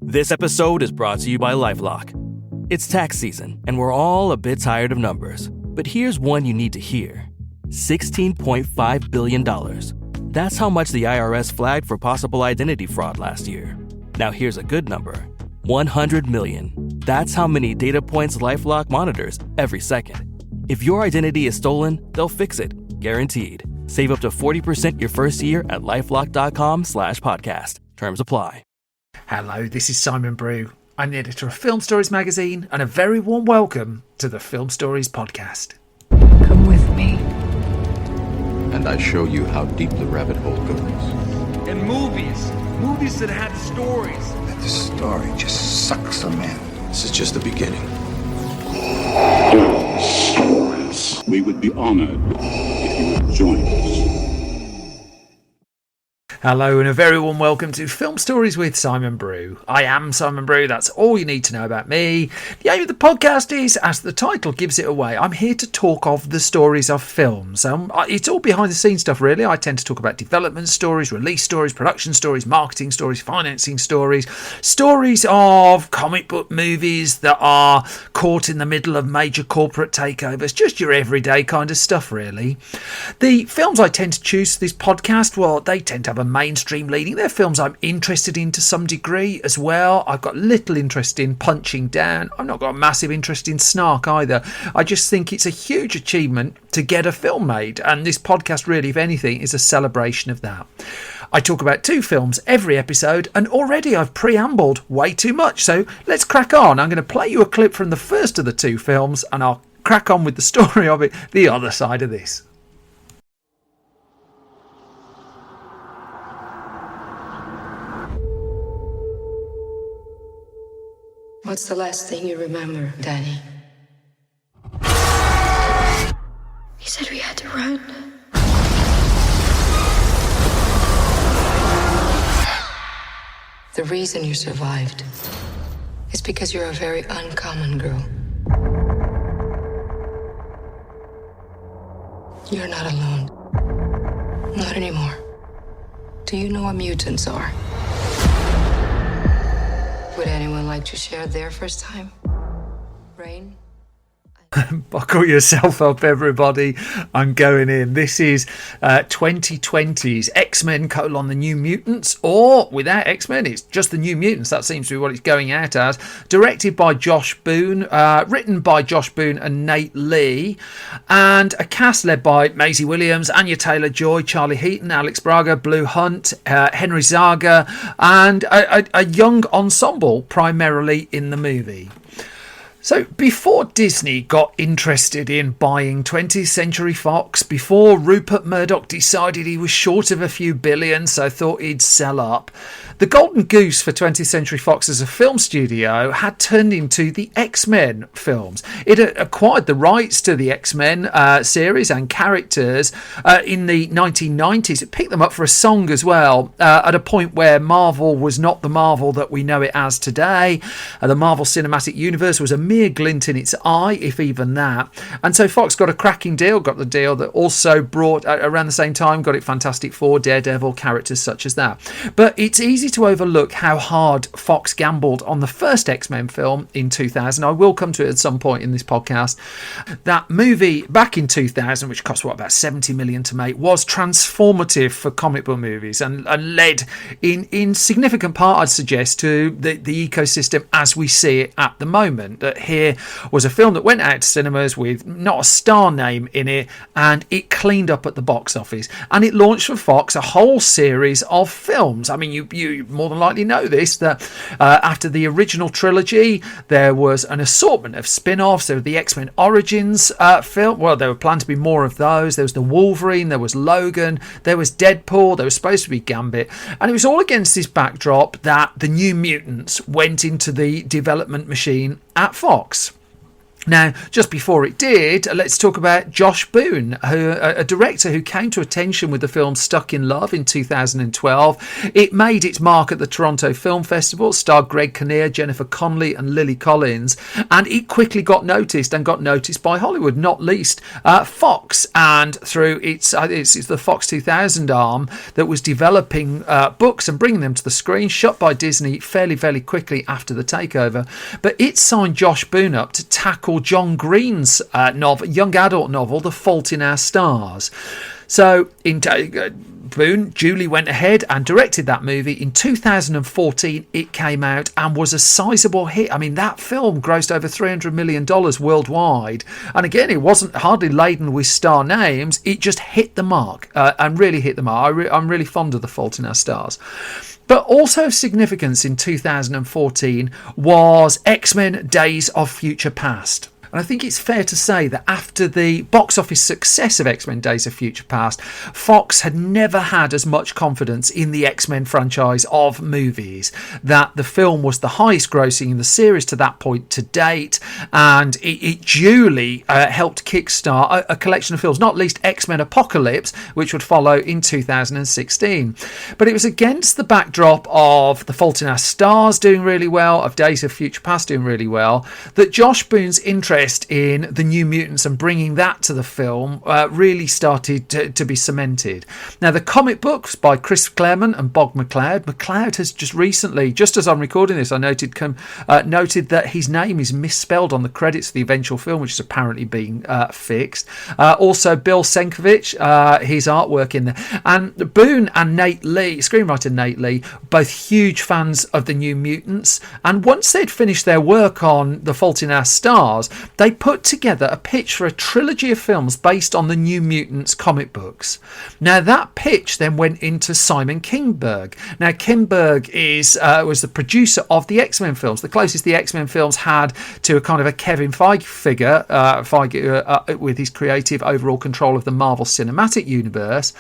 This episode is brought to you by LifeLock. It's tax season, and we're all a bit tired of numbers. But here's one you need to hear. $16.5 billion. That's how much the IRS flagged for possible identity fraud last year. Now here's a good number. 100 million. That's how many data points LifeLock monitors every second. If your identity is stolen, they'll fix it. Guaranteed. Save up to 40% your first year at LifeLock.com/podcast. Terms apply. Hello, this is Simon Brew. I'm the editor of Film Stories magazine, and a very warm welcome to the Film Stories podcast. Come with me. And I show you how deep the rabbit hole goes. And movies that had stories. That the story just sucks them in. This is just the beginning. Stories. We would be honored if you would join us. Hello and a very warm welcome to Film Stories with Simon Brew. I am Simon Brew, that's all you need to know about me. The aim of the podcast is, as the title gives it away, I'm here to talk of the stories of films. It's all behind the scenes stuff really. I tend to talk about development stories, release stories, production stories, marketing stories, financing stories, stories of comic book movies that are caught in the middle of major corporate takeovers, just your everyday kind of stuff really. The films I tend to choose for this podcast, well, they tend to have a mainstream leading. They're films I'm interested in to some degree as well. I've got little interest in punching down. I've not got a massive interest in snark either. I just think it's a huge achievement to get a film made, and this podcast really, if anything, is a celebration of that. I talk about two films every episode, and already I've preambled way too much, so let's crack on. I'm going to play you a clip from the first of the two films, and I'll crack on with the story of it the other side of this. What's the last thing you remember, Danny? He said we had to run. The reason you survived is because you're a very uncommon girl. You're not alone. Not anymore. Do you know what mutants are? Would anyone like to share their first time? Rain? Buckle yourself up, everybody. I'm going in. This is 2020's X-Men : The New Mutants, or without X-Men, it's just the New Mutants. That seems to be what it's going out as. Directed by Josh Boone, written by Josh Boone and Nate Lee, and a cast led by Maisie Williams, Anya Taylor-Joy, Charlie Heaton, Alex Braga, Blue Hunt, Henry Zaga, and a young ensemble primarily in the movie. So before Disney got interested in buying 20th Century Fox, before Rupert Murdoch decided he was short of a few billion, so thought he'd sell up, the golden goose for 20th Century Fox as a film studio had turned into the X-Men films. It acquired the rights to the X-Men series and characters in the 1990s. It picked them up for a song as well, at a point where Marvel was not the Marvel that we know it as today. The Marvel Cinematic Universe was a mere glint in its eye, if even that. And so Fox got a cracking deal, got the deal that also brought, around the same time, got it Fantastic Four, Daredevil, characters such as that. But it's easy to overlook how hard Fox gambled on the first X-Men film in 2000. I will come to it at some point in this podcast. That movie back in 2000, which cost about 70 million to make, was transformative for comic book movies and led in significant part, I'd suggest, to the ecosystem as we see it at the moment. That here was a film that went out to cinemas with not a star name in it, and it cleaned up at the box office, and it launched for Fox a whole series of films. I mean, you more than likely know this, that after the original trilogy there was an assortment of spin-offs. There was the X-Men Origins film. Well, there were planned to be more of those. There was the Wolverine, there was Logan, there was Deadpool, there was supposed to be Gambit, and it was all against this backdrop that the New Mutants went into the development machine at Fox. Now, just before it did, let's talk about Josh Boone, a director who came to attention with the film Stuck in Love in 2012. It made its mark at the Toronto Film Festival, starred Greg Kinnear, Jennifer Connelly and Lily Collins, and it quickly got noticed by Hollywood, not least Fox, and through it's the Fox 2000 arm that was developing books and bringing them to the screen, shot by Disney fairly quickly after the takeover. But it signed Josh Boone up to tackle John Green's young adult novel, The Fault in Our Stars. So Boone duly went ahead and directed that movie. In 2014, it came out and was a sizable hit. I mean, that film grossed over $300 million worldwide. And again, it wasn't hardly laden with star names. It just hit the mark and really hit the mark. I'm really fond of The Fault in Our Stars. But also of significance in 2014 was X-Men Days of Future Past. And I think it's fair to say that after the box office success of X-Men Days of Future Past, Fox had never had as much confidence in the X-Men franchise of movies, that the film was the highest grossing in the series to that point to date, and it duly helped kickstart a collection of films, not least X-Men Apocalypse, which would follow in 2016. But it was against the backdrop of The Fault in Our Stars doing really well, of Days of Future Past doing really well, that Josh Boone's interest in the New Mutants and bringing that to the film really started to be cemented. Now, the comic books by Chris Claremont and Bob McLeod. McLeod has just recently, just as I'm recording this, I noted that his name is misspelled on the credits of the eventual film, which is apparently being fixed. Also, Bill Sienkiewicz, his artwork in there. And Boone and Nate Lee, screenwriter Nate Lee, both huge fans of the New Mutants. And once they'd finished their work on The Fault in Our Stars, they put together a pitch for a trilogy of films based on the New Mutants comic books. Now, that pitch then went into Simon Kinberg. Now, Kinberg was the producer of the X-Men films, the closest the X-Men films had to a kind of a Kevin Feige figure, with his creative overall control of the Marvel Cinematic Universe.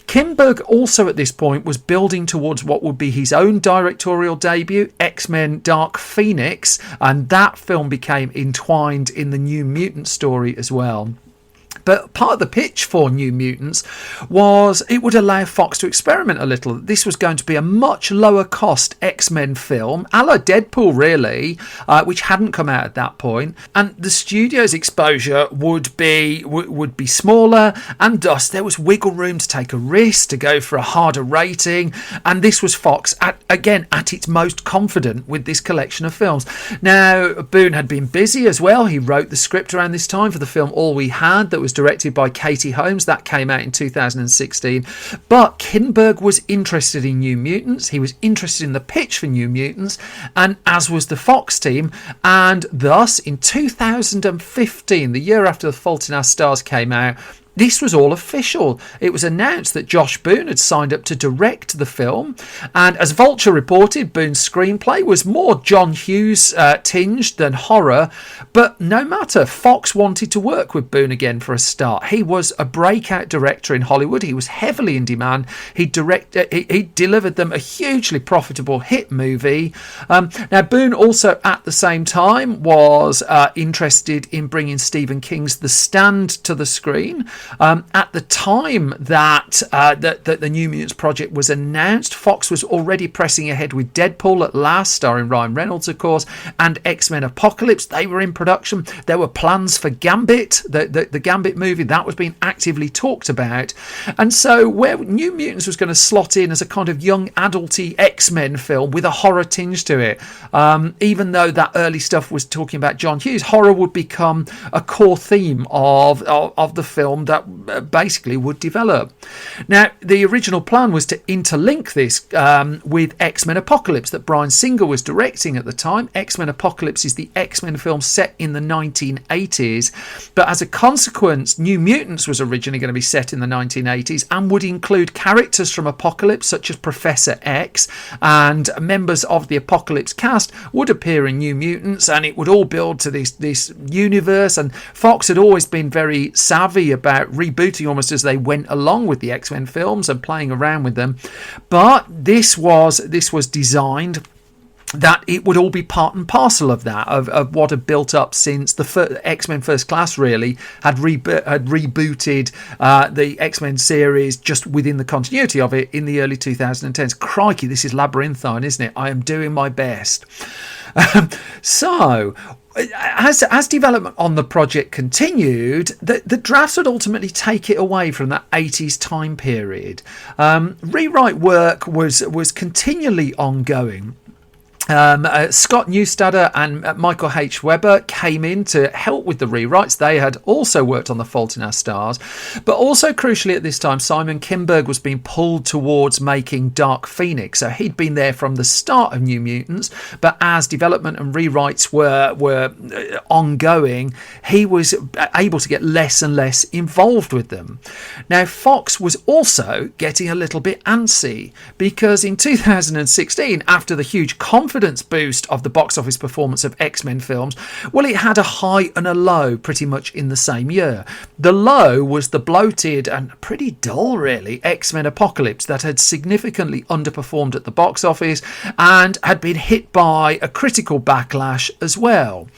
Kinberg also at this point was building towards what would be his own directorial debut, X-Men Dark Phoenix, and that film became entwined in the New Mutant story as well. But part of the pitch for New Mutants was it would allow Fox to experiment a little. This was going to be a much lower cost X-Men film, a la Deadpool really, which hadn't come out at that point. And the studio's exposure would be smaller, and thus there was wiggle room to take a risk, to go for a harder rating. And this was Fox, at its most confident with this collection of films. Now, Boone had been busy as well. He wrote the script around this time for the film All We Had, that was directed by Katie Holmes. That came out in 2016. But Kinberg was interested in New Mutants. He was interested in the pitch for New Mutants, and as was the Fox team. And thus, in 2015, the year after The Fault in Our Stars came out, this was all official. It was announced that Josh Boone had signed up to direct the film, and as Vulture reported, Boone's screenplay was more John Hughes tinged than horror. But no matter, Fox wanted to work with Boone again for a start. He was a breakout director in Hollywood. He was heavily in demand. He delivered them a hugely profitable hit movie. Now, Boone also at the same time was interested in bringing Stephen King's The Stand to the screen. At the time that the New Mutants project was announced, Fox was already pressing ahead with Deadpool at last, starring Ryan Reynolds, of course, and X-Men Apocalypse. They were in production. There were plans for Gambit, the Gambit movie, that was being actively talked about. And so where New Mutants was going to slot in as a kind of young adulty X-Men film with a horror tinge to it, even though that early stuff was talking about John Hughes, horror would become a core theme of the film that basically would develop. Now, the original plan was to interlink this with X-Men Apocalypse that Bryan Singer was directing at the time. X-Men Apocalypse is the X-Men film set in the 1980s, but as a consequence, New Mutants was originally going to be set in the 1980s and would include characters from Apocalypse such as Professor X, and members of the Apocalypse cast would appear in New Mutants, and it would all build to this universe. And Fox had always been very savvy about rebooting almost as they went along with the X-Men films and playing around with them. But this was designed that it would all be part and parcel of that, of what had built up since the X-Men First Class really had rebooted the X-Men series just within the continuity of it in the early 2010s. Crikey, this is labyrinthine, isn't it? I am doing my best. So, as development on the project continued, the drafts would ultimately take it away from that 80s time period. Rewrite work was continually ongoing. Scott Neustadter and Michael H. Weber came in to help with the rewrites. They had also worked on The Fault in Our Stars, but also crucially at this time, Simon Kinberg was being pulled towards making Dark Phoenix. So he'd been there from the start of New Mutants, but as development and rewrites were ongoing, he was able to get less and less involved with them. Now, Fox was also getting a little bit antsy because in 2016, after the huge confidence boost of the box office performance of X-Men films, well, it had a high and a low pretty much in the same year. The low was the bloated and pretty dull, really, X-Men Apocalypse that had significantly underperformed at the box office and had been hit by a critical backlash as well.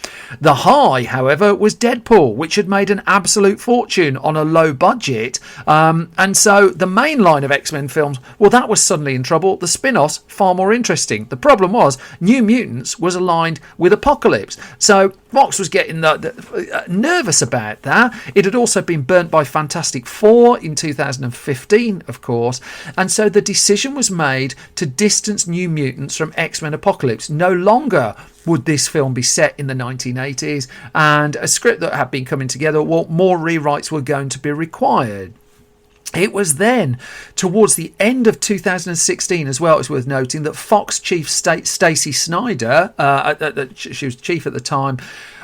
The high, however, was Deadpool, which had made an absolute fortune on a low budget, and so the main line of X-Men films, well, that was suddenly in trouble. The spin-offs, far more interesting. The problem was New Mutants was aligned with Apocalypse, so Fox was getting nervous about that. It had also been burnt by Fantastic Four in 2015, of course, and so the decision was made to distance New Mutants from X-Men Apocalypse. No longer would this film be set in the 1980s, and a script that had been coming together, well, more rewrites were going to be required. It was then, towards the end of 2016 as well, it's worth noting, that Fox chief Stacey Snider, she was chief at the time,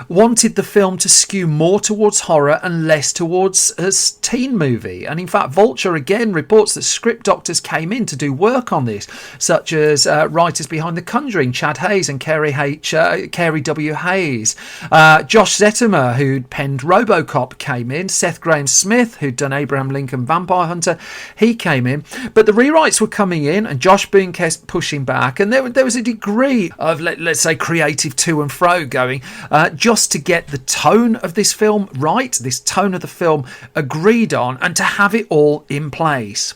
wanted the film to skew more towards horror and less towards a teen movie. And in fact, Vulture again reports that script doctors came in to do work on this, such as writers behind The Conjuring, Chad Hayes and Carrie W. Hayes. Josh Zettermer, who'd penned RoboCop, came in. Seth Grahame-Smith, who'd done Abraham Lincoln Vampire Hunter, he came in. But the rewrites were coming in and Josh Boone kept pushing back, and there was a degree of, let's say, creative to and fro going, just to get the tone of this film right, this tone of the film agreed on, and to have it all in place.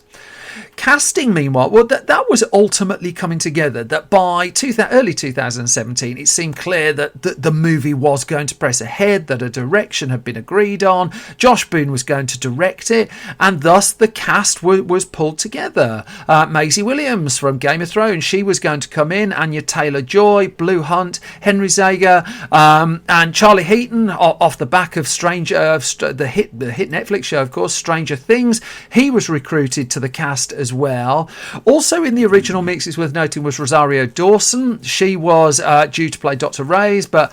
Casting, meanwhile, well, that was ultimately coming together. That by early 2017, it seemed clear that the movie was going to press ahead, that a direction had been agreed on. Josh Boone was going to direct it, and thus the cast was pulled together. Maisie Williams from Game of Thrones, she was going to come in. Anya Taylor-Joy, Blue Hunt, Henry Zager, and Charlie Heaton, off the back of the hit Netflix show, of course, Stranger Things. He was recruited to the cast as well. Also in the original mix, it's worth noting, was Rosario Dawson. She was due to play Dr. Reyes, but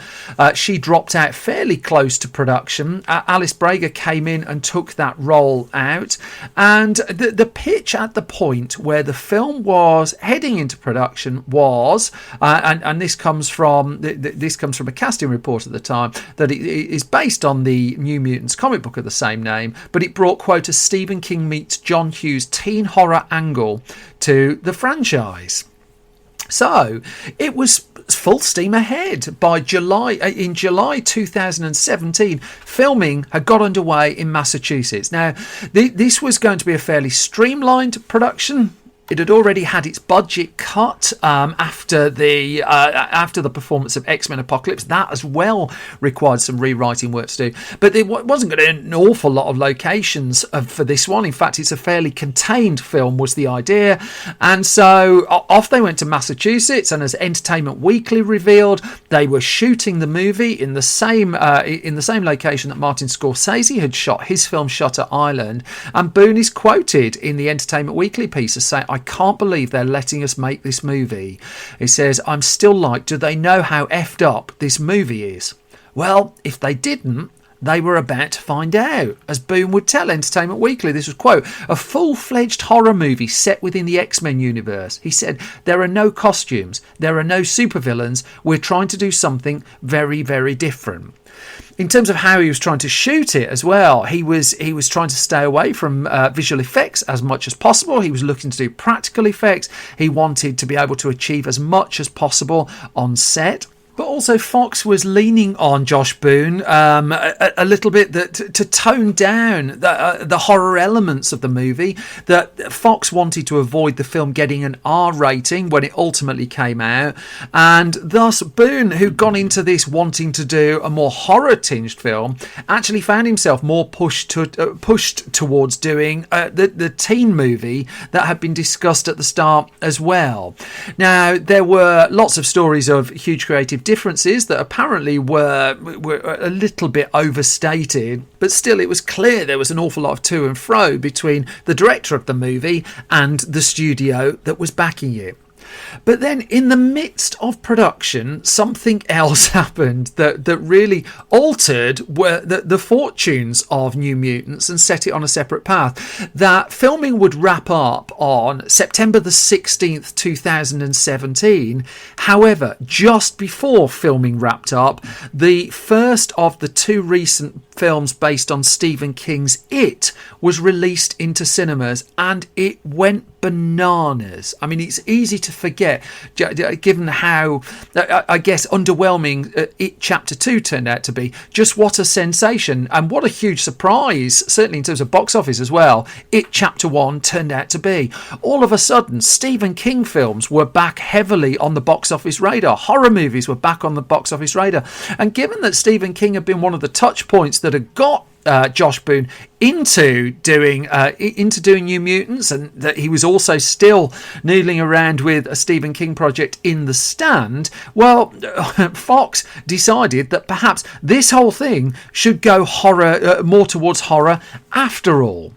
she dropped out fairly close to production. Alice Braga came in and took that role out, and the pitch at the point where the film was heading into production was, and this comes from a casting report at the time, that it is based on the New Mutants comic book of the same name, but it brought, quote, a Stephen King meets John Hughes teen horror angle to the franchise. So it was full steam ahead. In July 2017, filming had got underway in Massachusetts. Now, this was going to be a fairly streamlined production. It had already had its budget cut after the performance of X-Men Apocalypse. That as well required some rewriting work to do. But there wasn't going to be an awful lot of locations for this one. In fact, it's a fairly contained film was the idea. And so off they went to Massachusetts, and as Entertainment Weekly revealed, they were shooting the movie in the same location that Martin Scorsese had shot his film Shutter Island. And Boone is quoted in the Entertainment Weekly piece as saying, "I can't believe they're letting us make this movie." He says, "I'm still like, do they know how effed up this movie is?" Well, if they didn't, they were about to find out. As Boone would tell Entertainment Weekly, this was, quote, a full-fledged horror movie set within the X-Men universe. He said, there are no costumes, there are no supervillains, we're trying to do something very, very different. In terms of how he was trying to shoot it as well, he was trying to stay away from visual effects as much as possible. He was looking to do practical effects. He wanted to be able to achieve as much as possible on set. But also Fox was leaning on Josh Boone a little bit to tone down the horror elements of the movie. That Fox wanted to avoid the film getting an R rating when it ultimately came out. And thus Boone, who'd gone into this wanting to do a more horror-tinged film, actually found himself more pushed towards doing the teen movie that had been discussed at the start as well. Now, there were lots of stories of huge creative differences that apparently were a little bit overstated, but still it was clear there was an awful lot of to and fro between the director of the movie and the studio that was backing it. But then in the midst of production, something else happened that really altered the fortunes of New Mutants and set it on a separate path. That filming would wrap up on September the 16th, 2017. However, just before filming wrapped up, the first of the two recent films based on Stephen King's It was released into cinemas, and it went bananas. I mean, it's easy to forget, given how, I guess, underwhelming It Chapter 2 turned out to be. Just what a sensation and what a huge surprise, certainly in terms of box office as well, It Chapter 1 turned out to be. All of a sudden, Stephen King films were back heavily on the box office radar. Horror movies were back on the box office radar. And given that Stephen King had been one of the touch points that had got Josh Boone into doing New Mutants, and that he was also still noodling around with a Stephen King project in The Stand, well, Fox decided that perhaps this whole thing should go more towards horror after all.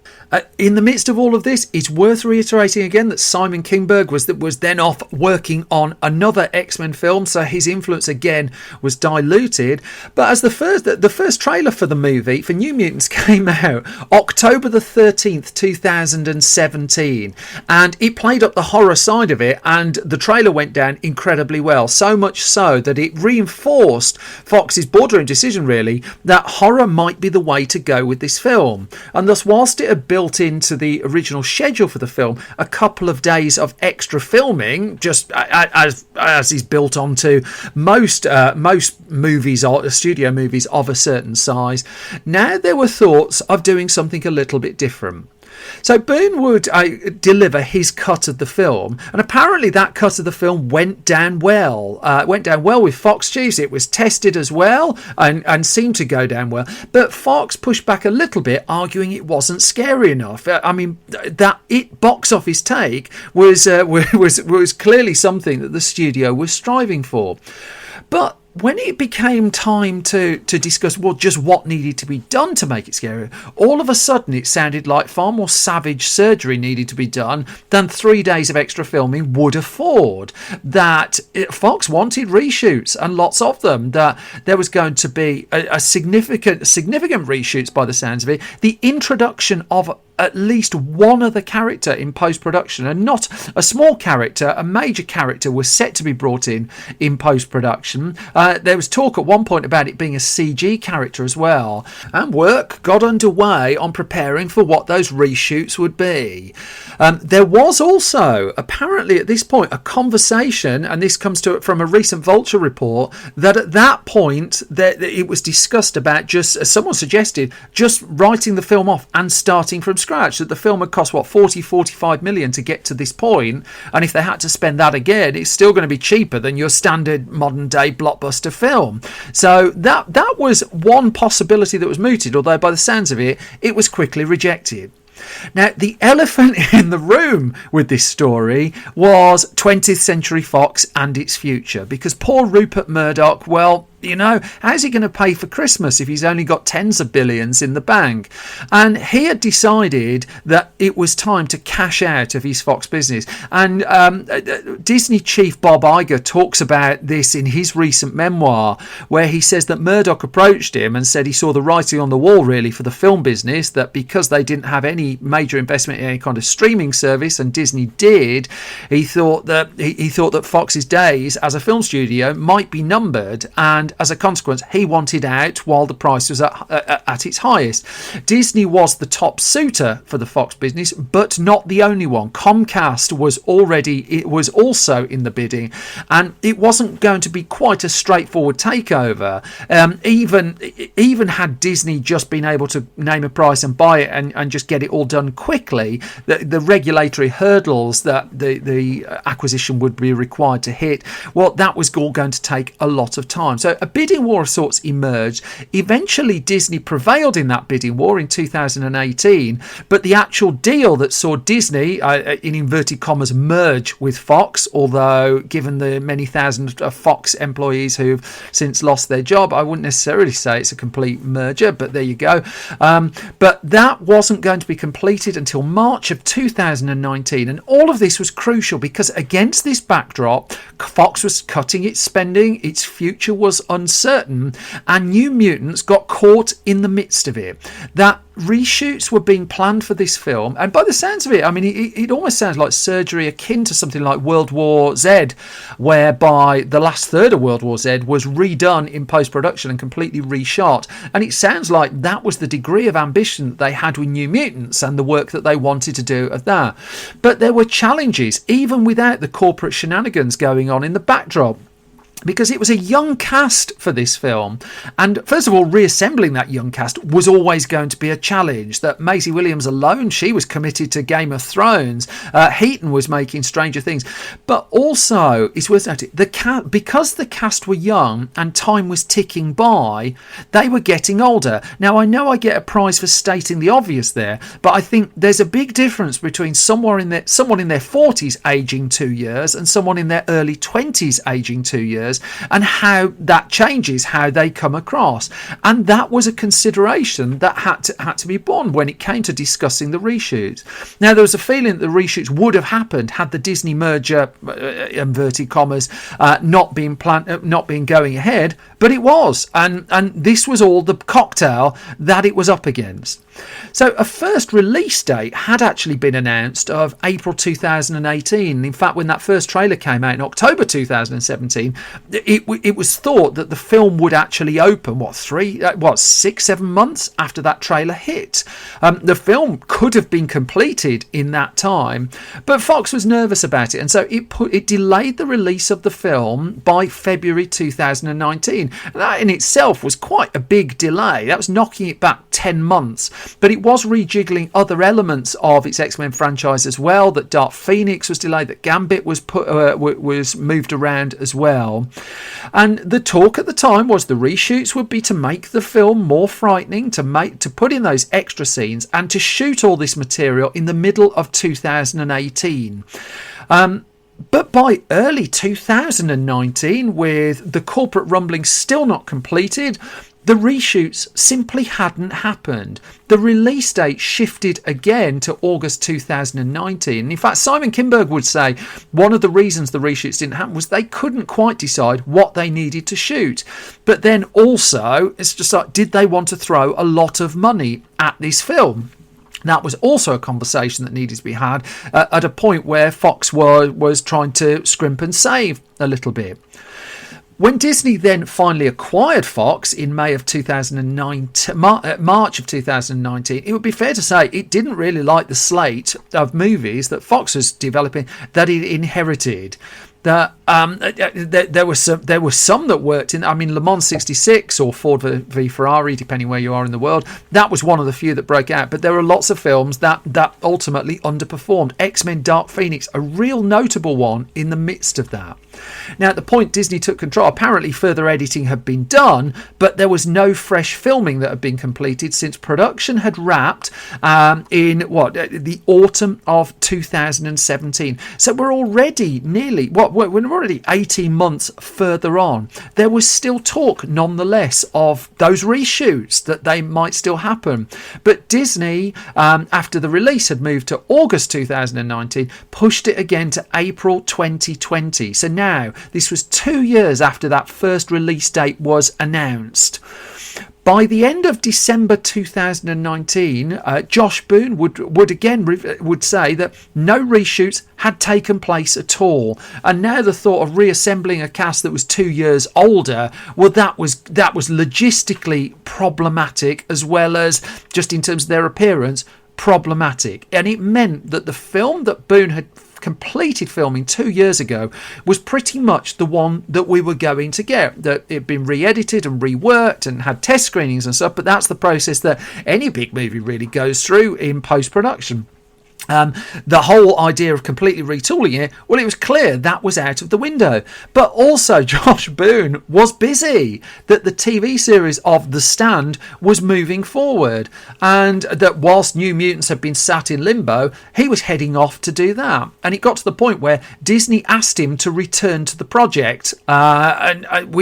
In the midst of all of this, it's worth reiterating again that Simon Kinberg was then off working on another X-Men film, so his influence again was diluted. But as the first trailer for the movie, for New Mutants, came out October the 13th, 2017, and it played up the horror side of it, and the trailer went down incredibly well, so much so that it reinforced Fox's boardroom decision, really, that horror might be the way to go with this film. And thus, whilst it had built into the original schedule for the film a couple of days of extra filming, just as is built onto most movies or studio movies of a certain size, now there were thoughts of doing something a little bit different. So Boone would deliver his cut of the film, and apparently that cut of the film went down well. With Fox chiefs. It was tested as well and seemed to go down well. But Fox pushed back a little bit, arguing it wasn't scary enough. I mean, that It box office take was clearly something that the studio was striving for. But when it became time to discuss just what needed to be done to make it scarier, all of a sudden it sounded like far more savage surgery needed to be done than 3 days of extra filming would afford. That Fox wanted reshoots, and lots of them. That there was going to be a significant reshoots by the sounds of it. The introduction of at least one other character in post-production, and not a small character, a major character was set to be brought in post-production. There was talk at one point about it being a CG character as well, and work got underway on preparing for what those reshoots would be. There was also, apparently at this point, a conversation, and this comes from a recent Vulture report, that at that point that it was discussed about just, as someone suggested, just writing the film off and starting from scratch. That the film had cost 45 million to get to this point, and if they had to spend that again, it's still going to be cheaper than your standard modern day blockbuster film. So that was one possibility that was mooted, although by the sounds of it, it was quickly rejected. Now, the elephant in the room with this story was 20th Century Fox and its future, because poor Rupert Murdoch, well, how's he going to pay for Christmas if he's only got tens of billions in the bank? And he had decided that it was time to cash out of his Fox business. And Disney chief Bob Iger talks about this in his recent memoir, where he says that Murdoch approached him and said he saw the writing on the wall, really, for the film business, that because they didn't have any major investment in any kind of streaming service, and Disney did, he thought that Fox's days as a film studio might be numbered, and as a consequence, he wanted out while the price was at its highest. Disney was the top suitor for the Fox business, but not the only one. Comcast was also in the bidding, and it wasn't going to be quite a straightforward takeover. Even had Disney just been able to name a price and buy it and just get it all done quickly, the regulatory hurdles that the acquisition would be required to hit, well, that was all going to take a lot of time. So a bidding war of sorts emerged. Eventually, Disney prevailed in that bidding war in 2018, but the actual deal that saw Disney, in inverted commas, merge with Fox, although given the many thousand Fox employees who've since lost their job, I wouldn't necessarily say it's a complete merger, but there you go. But that wasn't going to be completed until March of 2019, and all of this was crucial because against this backdrop, Fox was cutting its spending, its future was uncertain, and New Mutants got caught in the midst of it. That reshoots were being planned for this film, and by the sounds of it, I mean, it almost sounds like surgery akin to something like World War Z, whereby the last third of World War Z was redone in post-production and completely reshot, and it sounds like that was the degree of ambition that they had with New Mutants and the work that they wanted to do of that. But there were challenges, even without the corporate shenanigans going on in the backdrop, because it was a young cast for this film. And first of all, reassembling that young cast was always going to be a challenge. That Maisie Williams alone, she was committed to Game of Thrones. Heaton was making Stranger Things. But also, it's worth noting, because the cast were young and time was ticking by, they were getting older. Now, I know I get a prize for stating the obvious there, but I think there's a big difference between someone in their 40s aging 2 years and someone in their early 20s aging 2 years, and how that changes how they come across. And that was a consideration that had to be borne when it came to discussing the reshoots. Now, there was a feeling that the reshoots would have happened had the Disney merger, inverted commas, not been going ahead, but it was, and this was all the cocktail that it was up against. So a first release date had actually been announced of April 2018. In fact, when that first trailer came out in October 2017, it was thought that the film would actually open 6-7 months after that trailer hit. The film could have been completed in that time, but Fox was nervous about it, and so it delayed the release of the film by February 2019. And that in itself was quite a big delay. That was knocking it back 10 months, but it was rejiggling other elements of its X-Men franchise as well. That Dark Phoenix was delayed, that Gambit was moved around as well. And the talk at the time was the reshoots would be to make the film more frightening, to put in those extra scenes, and to shoot all this material in the middle of 2018. But by early 2019, with the corporate rumblings still not completed, the reshoots simply hadn't happened. The release date shifted again to August 2019. In fact, Simon Kinberg would say one of the reasons the reshoots didn't happen was they couldn't quite decide what they needed to shoot. But then also, it's just like, did they want to throw a lot of money at this film? That was also a conversation that needed to be had at a point where Fox was trying to scrimp and save a little bit. When Disney then finally acquired Fox in March of 2019, it would be fair to say it didn't really like the slate of movies that Fox was developing that it inherited. There were some that worked in. I mean, Le Mans 66 or Ford v Ferrari, depending where you are in the world, that was one of the few that broke out. But there were lots of films that ultimately underperformed. X-Men Dark Phoenix, a real notable one in the midst of that. Now, at the point Disney took control, apparently further editing had been done, but there was no fresh filming that had been completed since production had wrapped in the autumn of 2017. So we're already nearly we're already 18 months further on. There was still talk, nonetheless, of those reshoots, that they might still happen. But Disney, after the release had moved to August 2019, pushed it again to April 2020. So now, this was 2 years after that first release date was announced. By the end of December 2019, Josh Boone would say that no reshoots had taken place at all, and now the thought of reassembling a cast that was 2 years older, well, that was logistically problematic, as well as just in terms of their appearance, problematic. And it meant that the film that Boone had completed filming 2 years ago was pretty much the one that we were going to get, that it had been re-edited and reworked and had test screenings and stuff, but that's the process that any big movie really goes through in post-production. The whole idea of completely retooling it, well, it was clear that was out of the window. But also Josh Boone was busy, that the TV series of The Stand was moving forward, and that whilst New Mutants had been sat in limbo, he was heading off to do that. And it got to the point where Disney asked him to return to the project,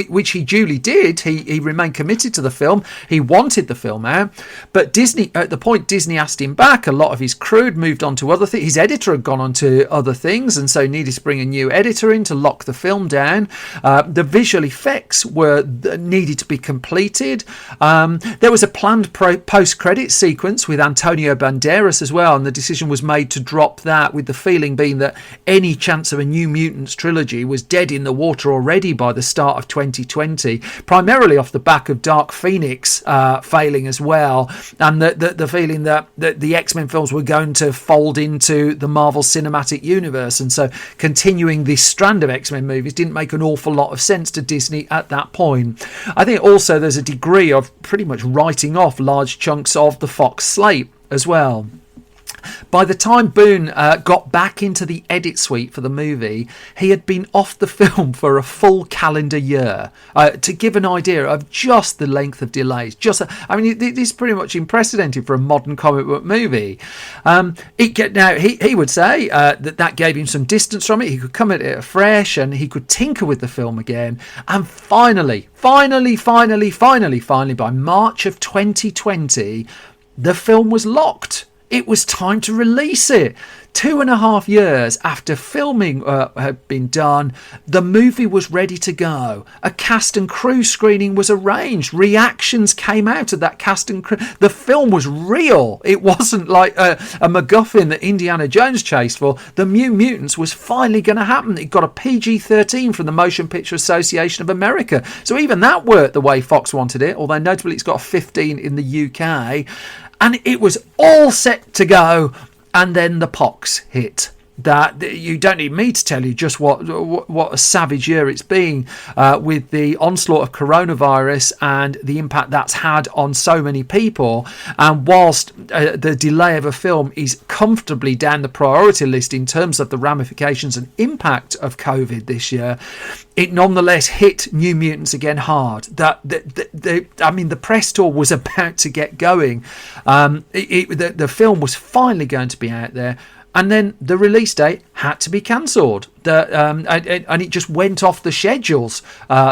which he duly did. He remained committed to the film. He wanted the film out, but Disney, at the point Disney asked him back, a lot of his crew had moved on to other things. His editor had gone on to other things, and so needed to bring a new editor in to lock the film down. The visual effects needed to be completed. There was a planned post-credit sequence with Antonio Banderas as well, and the decision was made to drop that, with the feeling being that any chance of a New Mutants trilogy was dead in the water already by the start of 2020, primarily off the back of Dark Phoenix failing as well, and the feeling that the X-Men films were going to fold into the Marvel Cinematic Universe, and so continuing this strand of X-Men movies didn't make an awful lot of sense to Disney at that point. I think also there's a degree of pretty much writing off large chunks of the Fox slate as well. By the time Boone got back into the edit suite for the movie, he had been off the film for a full calendar year. To give an idea of just the length of delays, this is pretty much unprecedented for a modern comic book movie. He would say that gave him some distance from it. He could come at it afresh, and he could tinker with the film again. And finally, by March of 2020, the film was locked. It was time to release it. 2.5 years after filming had been done, the movie was ready to go. A cast and crew screening was arranged. Reactions came out of that cast and crew. The film was real. It wasn't like a MacGuffin that Indiana Jones chased for. The New Mutants was finally going to happen. It got a PG-13 from the Motion Picture Association of America. So even that worked the way Fox wanted it, although notably it's got a 15 in the UK. And it was all set to go, and then the pox hit. That you don't need me to tell you just what a savage year it's been with the onslaught of coronavirus and the impact that's had on so many people. And whilst the delay of a film is comfortably down the priority list in terms of the ramifications and impact of COVID this year, it nonetheless hit New Mutants again hard. The press tour was about to get going. The film was finally going to be out there. And then the release date had to be cancelled. And it just went off the schedules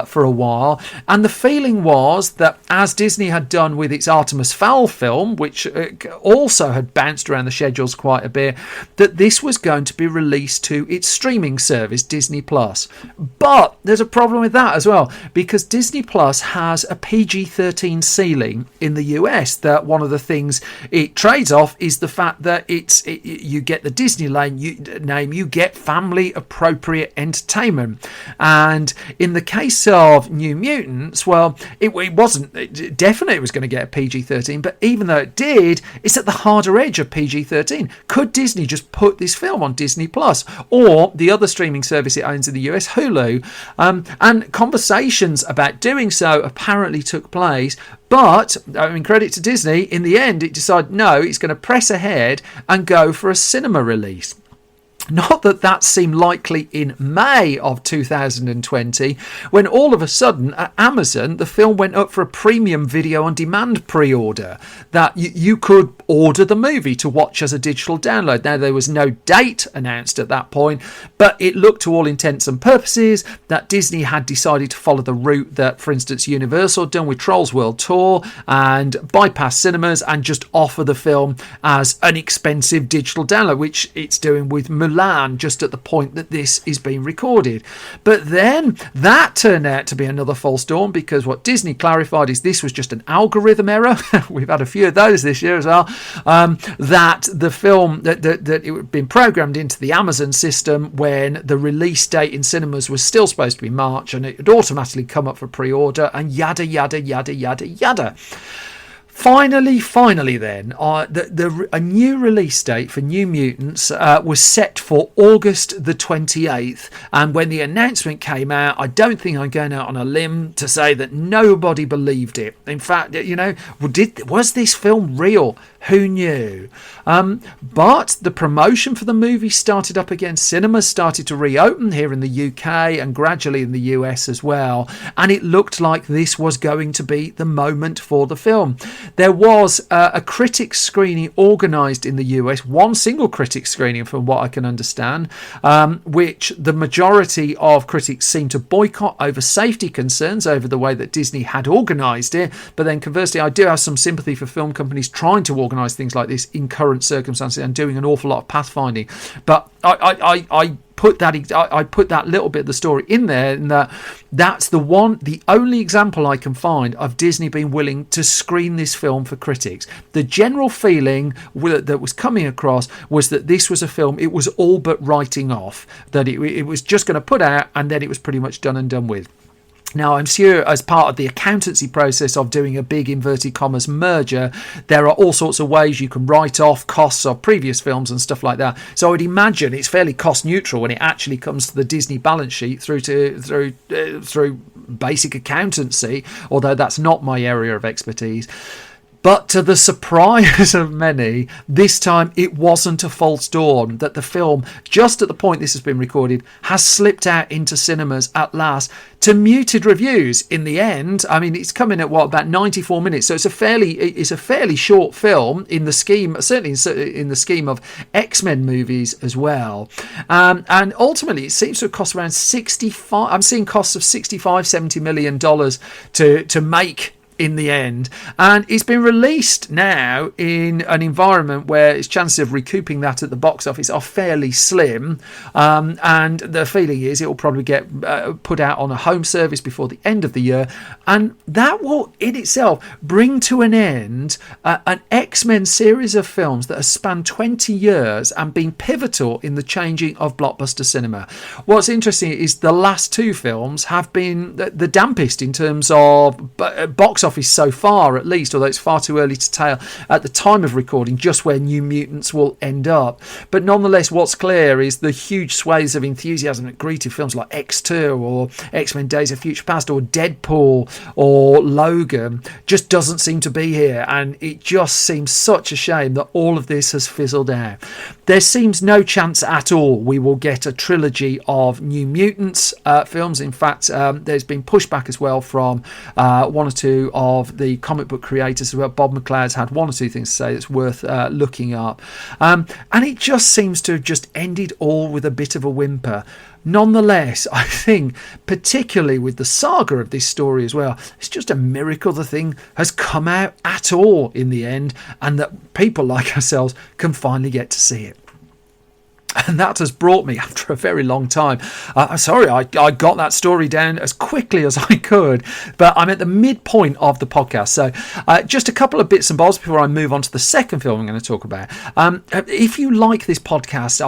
for a while. And the feeling was that, as Disney had done with its Artemis Fowl film, which also had bounced around the schedules quite a bit, that this was going to be released to its streaming service, Disney+. But there's a problem with that as well, because Disney Plus has a PG-13 ceiling in the US. That one of the things it trades off is the fact that you get the Disney name, you get family appropriate entertainment. And in the case of New Mutants, well, it wasn't definitely it was going to get a PG-13, but even though it did, it's at the harder edge of PG-13. Could Disney just put this film on Disney Plus or the other streaming service it owns in the US, Hulu? And conversations about doing so apparently took place. But, credit to Disney, in the end, it decided, no, it's going to press ahead and go for a cinema release. Not that that seemed likely in May of 2020, when all of a sudden at Amazon, the film went up for a premium video on demand pre-order that you could order the movie to watch as a digital download. Now, there was no date announced at that point, but it looked to all intents and purposes that Disney had decided to follow the route that, for instance, Universal done with Trolls World Tour and bypass cinemas and just offer the film as an expensive digital download, which it's doing with Mulan just at the point that this is being recorded. But then that turned out to be another false dawn, because what Disney clarified is this was just an algorithm error. We've had a few of those this year as well. That the film that it had been programmed into the Amazon system when the release date in cinemas was still supposed to be March, and it had automatically come up for pre-order, and yada yada yada yada yada. Finally, then, a new release date for New Mutants was set for August the 28th. And when the announcement came out, I don't think I'm going out on a limb to say that nobody believed it. In fact, was this film real? Who knew? But the promotion for the movie started up again. Cinemas started to reopen here in the UK and gradually in the US as well. And it looked like this was going to be the moment for the film. There was a critics screening organised in the US, one single critic screening from what I can understand, which the majority of critics seemed to boycott over safety concerns over the way that Disney had organised it. But then conversely, I do have some sympathy for film companies trying to organise things like this in current circumstances and doing an awful lot of pathfinding. But I put that little bit of the story in there, and that's the only example I can find of Disney being willing to screen this film for critics. The general feeling that was coming across was that this was a film it was all but writing off, that it was just going to put out and then it was pretty much done and done with. Now, I'm sure as part of the accountancy process of doing a big inverted commas merger, there are all sorts of ways you can write off costs of previous films and stuff like that. So I would imagine it's fairly cost neutral when it actually comes to the Disney balance sheet through basic accountancy, although that's not my area of expertise. But to the surprise of many, this time it wasn't a false dawn, that the film, just at the point this has been recorded, has slipped out into cinemas at last to muted reviews in the end. I mean, it's coming at about 94 minutes, so it's a fairly short film in the scheme, certainly in the scheme of X-Men movies as well. And ultimately, it seems to have cost around 65. I'm seeing costs of $65-70 million to make in the end, and it's been released now in an environment where its chances of recouping that at the box office are fairly slim, and the feeling is it will probably get put out on a home service before the end of the year, and that will in itself bring to an end an X-Men series of films that has spanned 20 years and been pivotal in the changing of blockbuster cinema. What's interesting is the last two films have been the dampest in terms of box office so far, at least, although it's far too early to tell at the time of recording just where New Mutants will end up. But nonetheless, what's clear is the huge swathes of enthusiasm that greeted films like X2 or X-Men Days of Future Past or Deadpool or Logan just doesn't seem to be here, and it just seems such a shame that all of this has fizzled out. There seems no chance at all we will get a trilogy of New Mutants films. In fact, there's been pushback as well from one or two of the comic book creators. Bob McLeod's had one or two things to say that's worth looking up. And it just seems to have just ended all with a bit of a whimper. Nonetheless, I think, particularly with the saga of this story as well, it's just a miracle the thing has come out at all in the end, and that people like ourselves can finally get to see it. And that has brought me, after a very long time, I'm sorry, I got that story down as quickly as I could, but I'm at the midpoint of the podcast. So just a couple of bits and bobs before I move on to the second film I'm going to talk about. If you like this podcast,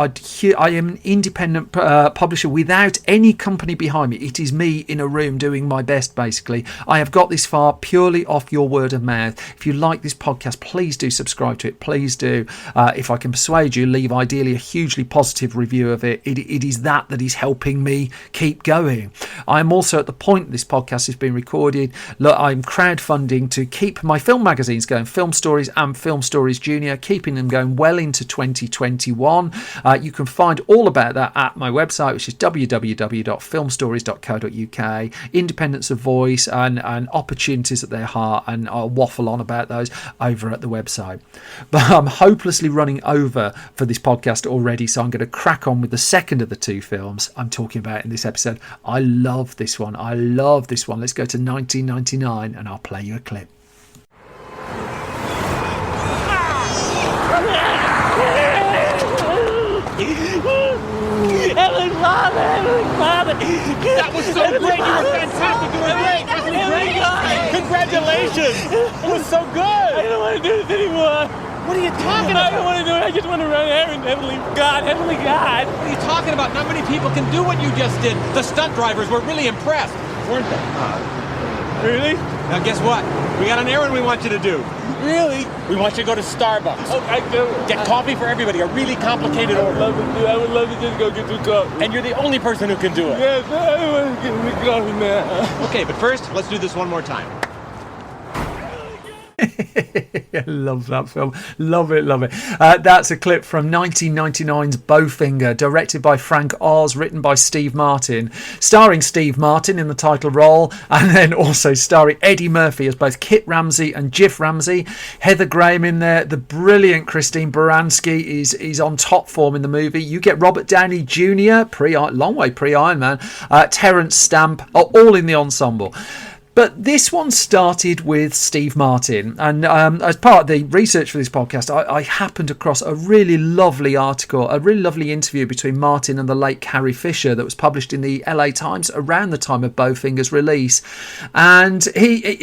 I am an independent publisher without any company behind me. It is me in a room doing my best, basically. I have got this far purely off your word of mouth. If you like this podcast, please do subscribe to it. Please do, if I can persuade you, leave ideally a hugely positive review of it. It is that is helping me keep going. I'm also at the point this podcast is being recorded. Look, I'm crowdfunding to keep my film magazines going, Film Stories and Film Stories Junior, keeping them going well into 2021. You can find all about that at my website, which is www.filmstories.co.uk. Independence of voice and opportunities at their heart, and I'll waffle on about those over at the website. But I'm hopelessly running over for this podcast already, so I'm going to crack on with the second of the two films I'm talking about in this episode. I love this one. Let's go to 1999 and I'll play you a clip. That was so great. You were fantastic. You were great. That was great. Congratulations. It was so good. I don't want to do this anymore. What are you talking about? I don't want to do it. I just want to run errands. Heavenly God. Heavenly God. What are you talking about? Not many people can do what you just did. The stunt drivers were really impressed, weren't they? Really? Now guess what? We got an errand we want you to do. Really? We want you to go to Starbucks. Oh, I do. Get coffee for everybody. A really complicated order. I would love to just go get some coffee. And you're the only person who can do it. Yes, I want to get some coffee now. Okay, but first, let's do this one more time. I love that film. Love it. That's a clip from 1999's Bowfinger, directed by Frank Oz, written by Steve Martin, starring Steve Martin in the title role, and then also starring Eddie Murphy as both Kit Ramsey and Jiff Ramsey. Heather Graham in there. The brilliant Christine Baranski is on top form in the movie. You get Robert Downey Jr., long way pre-Iron Man, Terrence Stamp, are all in the ensemble. But this one started with Steve Martin, and as part of the research for this podcast, I happened across a really lovely article, a really lovely interview between Martin and the late Carrie Fisher that was published in the LA Times around the time of Bowfinger's release. And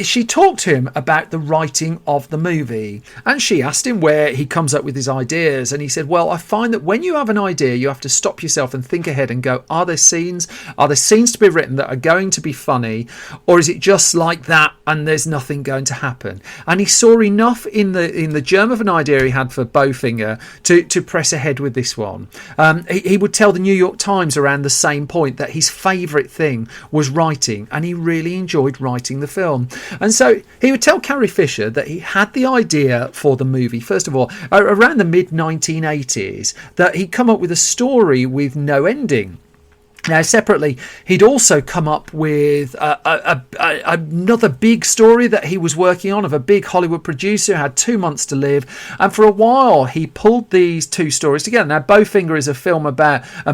she talked to him about the writing of the movie, and she asked him where he comes up with his ideas, and he said, well, I find that when you have an idea, you have to stop yourself and think ahead and go, are there scenes to be written that are going to be funny, or is it just like that and there's nothing going to happen? And he saw enough in the germ of an idea he had for Bowfinger to press ahead with this one. He would tell the New York Times around the same point that his favourite thing was writing, and he really enjoyed writing the film. And so he would tell Carrie Fisher that he had the idea for the movie, first of all, around the mid-1980s, that he'd come up with a story with no ending. Now, separately, he'd also come up with another big story that he was working on of a big Hollywood producer who had 2 months to live. And for a while, he pulled these two stories together. Now, Bowfinger is a film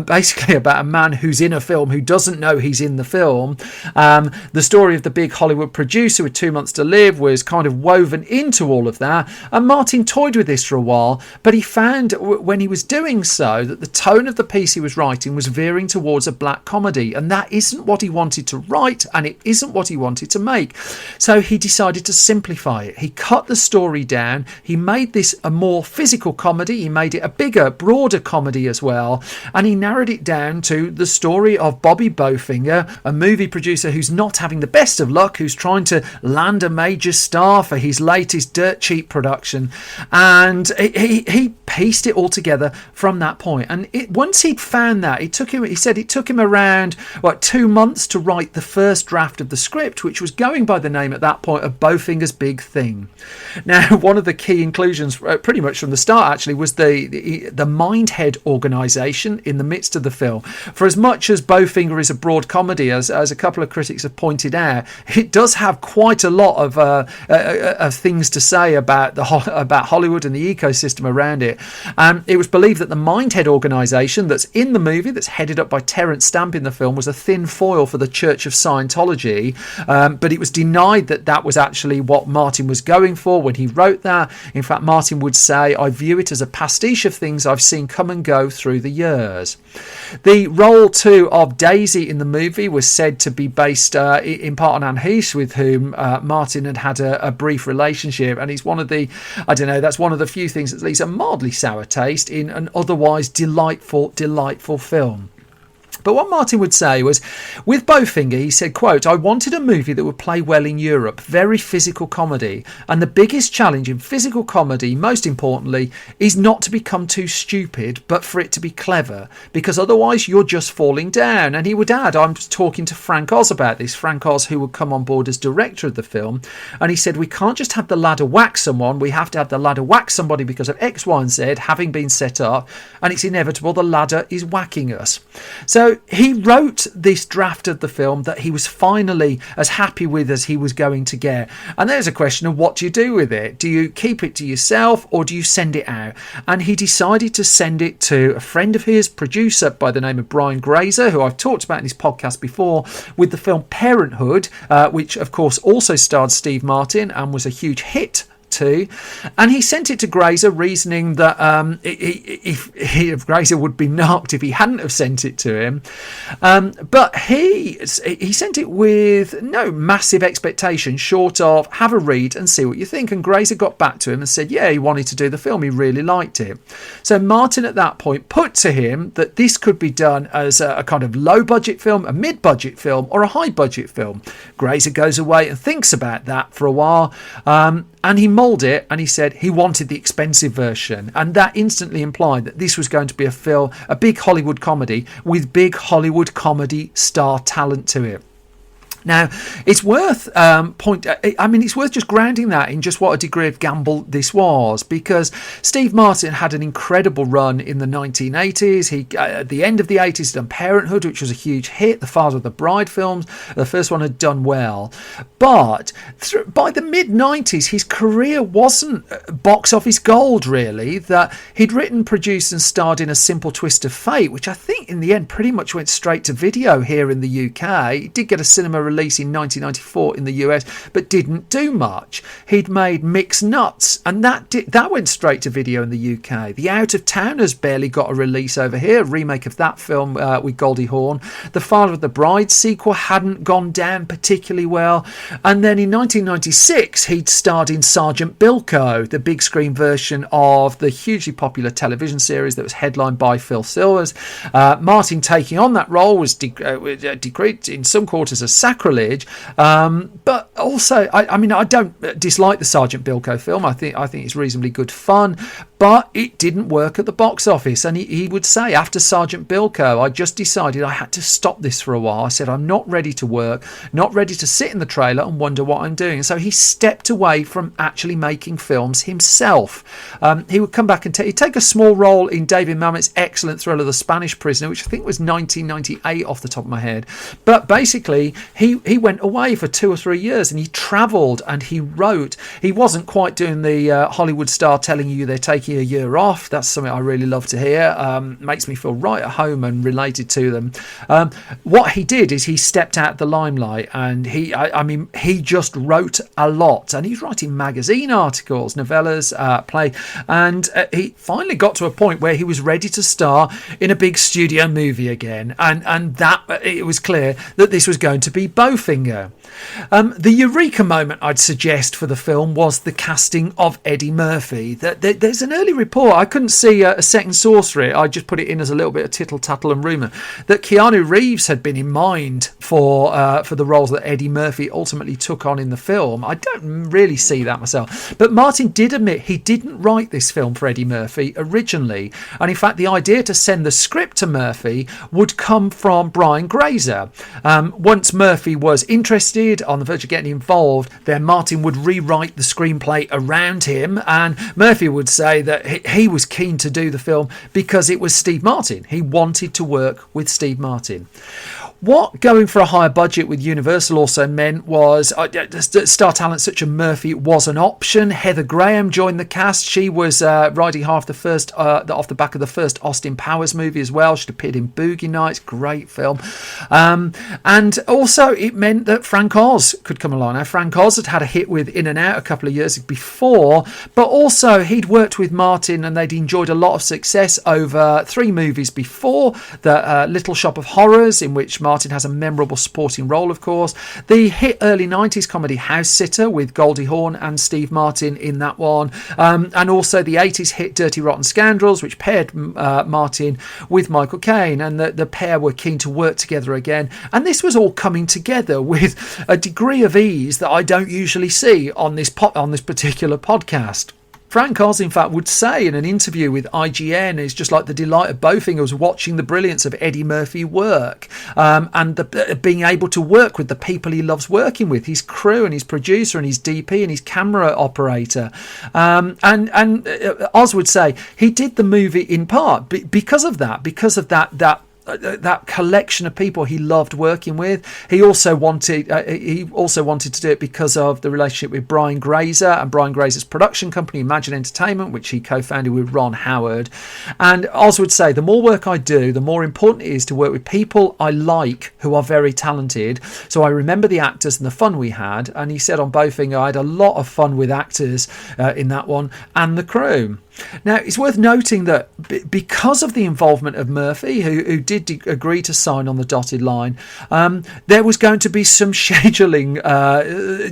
basically about a man who's in a film who doesn't know he's in the film. The story of the big Hollywood producer with 2 months to live was kind of woven into all of that. And Martin toyed with this for a while, but he found when he was doing so that the tone of the piece he was writing was veering towards a black comedy, and that isn't what he wanted to write, and it isn't what he wanted to make. So he decided to simplify it. He cut the story down. He made this a more physical comedy. He made it a bigger, broader comedy as well, and he narrowed it down to the story of Bobby Bowfinger, a movie producer who's not having the best of luck, who's trying to land a major star for his latest dirt cheap production, and he pieced it all together from that point. And once he'd found that, he said it took him around 2 months to write the first draft of the script, which was going by the name at that point of Bowfinger's Big Thing. Now, one of the key inclusions pretty much from the start actually was the Mindhead organisation in the midst of the film. For as much as Bowfinger is a broad comedy, as a couple of critics have pointed out, it does have quite a lot of things to say about Hollywood and the ecosystem around it. It was believed that the Mindhead organisation that's in the movie, that's headed up by Terrence Stamp in the film, was a thin foil for the Church of Scientology, but it was denied that was actually what Martin was going for when he wrote that. In fact, Martin would say, I view it as a pastiche of things I've seen come and go through the years. The role too of Daisy in the movie was said to be based in part on Anne Heche, with whom Martin had a brief relationship, and it's one of the, that's one of the few things that leaves a mildly sour taste in an otherwise delightful film. But what Martin would say was, with Bowfinger, he said, quote, "I wanted a movie that would play well in Europe, very physical comedy. And the biggest challenge in physical comedy, most importantly, is not to become too stupid, but for it to be clever, because otherwise you're just falling down." And he would add, I'm talking to Frank Oz about this, Frank Oz, who would come on board as director of the film, and he said, "We can't just have the ladder whack someone, we have to have the ladder whack somebody because of X, Y and Z having been set up, and it's inevitable the ladder is whacking us." So he wrote this draft of the film that he was finally as happy with as he was going to get. And there's a question of what do you do with it? Do you keep it to yourself or do you send it out? And he decided to send it to a friend of his, producer by the name of Brian Grazer, who I've talked about in his podcast before, with the film Parenthood, which of course also starred Steve Martin and was a huge hit too. And he sent it to Grazer, reasoning that Grazer would be knocked if he hadn't have sent it to him. But he sent it with no massive expectation, short of have a read and see what you think. And Grazer got back to him and said, yeah, he wanted to do the film. He really liked it. So Martin at that point put to him that this could be done as a kind of low budget film, a mid budget film, or a high budget film. Grazer goes away and thinks about that for a while. And he mulled it, and he said he wanted the expensive version, and that instantly implied that this was going to be a big Hollywood comedy with big Hollywood comedy star talent to it. Now, it's worth it's worth just grounding that in just what a degree of gamble this was, because Steve Martin had an incredible run in the 1980s. He, at the end of the 80s, done Parenthood, which was a huge hit. The Father of the Bride films, the first one, had done well. But by the mid-90s, his career wasn't box office gold, really. That he'd written, produced and starred in A Simple Twist of Fate, which I think in the end pretty much went straight to video here in the UK. It did get a cinema release in 1994 in the US, but didn't do much. He'd made Mixed Nuts, and that went straight to video in the UK. The Out of Towners barely got a release over here, a remake of that film with Goldie Hawn. The Father of the Bride sequel hadn't gone down particularly well. And then in 1996, he'd starred in Sergeant Bilko, the big screen version of the hugely popular television series that was headlined by Phil Silvers. Martin taking on that role was decreed in some quarters as sacrilege, but also I don't dislike the Sergeant Bilko film. I think it's reasonably good fun, but it didn't work at the box office. And he would say, after Sergeant Bilko, I just decided I had to stop this for a while. I said, I'm not ready to work, not ready to sit in the trailer and wonder what I'm doing. And so he stepped away from actually making films himself. He would come back and he'd take a small role in David Mamet's excellent thriller The Spanish Prisoner, which I think was 1998 off the top of my head. But basically, he went away for 2 or 3 years and he travelled and he wrote. He wasn't quite doing the Hollywood star telling you they're taking a year off. That's something I really love to hear. Makes me feel right at home and related to them. What he did is he stepped out the limelight, and he just wrote a lot, and he's writing magazine articles, novellas, play, and he finally got to a point where he was ready to star in a big studio movie again, and that it was clear that this was going to be Bowfinger. The eureka moment I'd suggest for the film was the casting of Eddie Murphy. There's an early report, I couldn't see a second source for it, I just put it in as a little bit of tittle tattle and rumour, that Keanu Reeves had been in mind for the roles that Eddie Murphy ultimately took on in the film. I don't really see that myself, but Martin did admit he didn't write this film for Eddie Murphy originally, and in fact the idea to send the script to Murphy would come from Brian Grazer. Once Murphy was interested, on the verge of getting involved, then Martin would rewrite the screenplay around him, and Murphy would say that he was keen to do the film because it was Steve Martin. He wanted to work with Steve Martin. What going for a higher budget with Universal also meant was star talent such as Murphy was an option. Heather Graham joined the cast. She was riding off the back of the first Austin Powers movie as well. She'd appeared in Boogie Nights, great film. And also it meant that Frank Oz could come along. Now, Frank Oz had a hit with In and Out a couple of years before, but also he'd worked with Martin and they'd enjoyed a lot of success over 3 movies before. The Little Shop of Horrors, in which Martin has a memorable supporting role, of course. The hit early 90s comedy House Sitter with Goldie Hawn and Steve Martin in that one. And also the 80s hit Dirty Rotten Scoundrels, which paired Martin with Michael Caine, and the pair were keen to work together again. And this was all coming together with a degree of ease that I don't usually see on this particular podcast. Frank Oz, in fact, would say in an interview with IGN, it's just like the delight of Bowfinger was watching the brilliance of Eddie Murphy work, and being able to work with the people he loves working with, his crew and his producer and his DP and his camera operator. And Oz would say he did the movie in part because of that collection of people he loved working with. He also wanted to do it because of the relationship with Brian Grazer and Brian Grazer's production company Imagine Entertainment, which he co-founded with Ron Howard. And Oz would say, the more work I do, the more important it is to work with people I like who are very talented. So I remember the actors and the fun we had. And he said on Bowfinger, I had a lot of fun with actors in that one and the crew. Now, it's worth noting that because of the involvement of Murphy, who did agree to sign on the dotted line, there was going to be some scheduling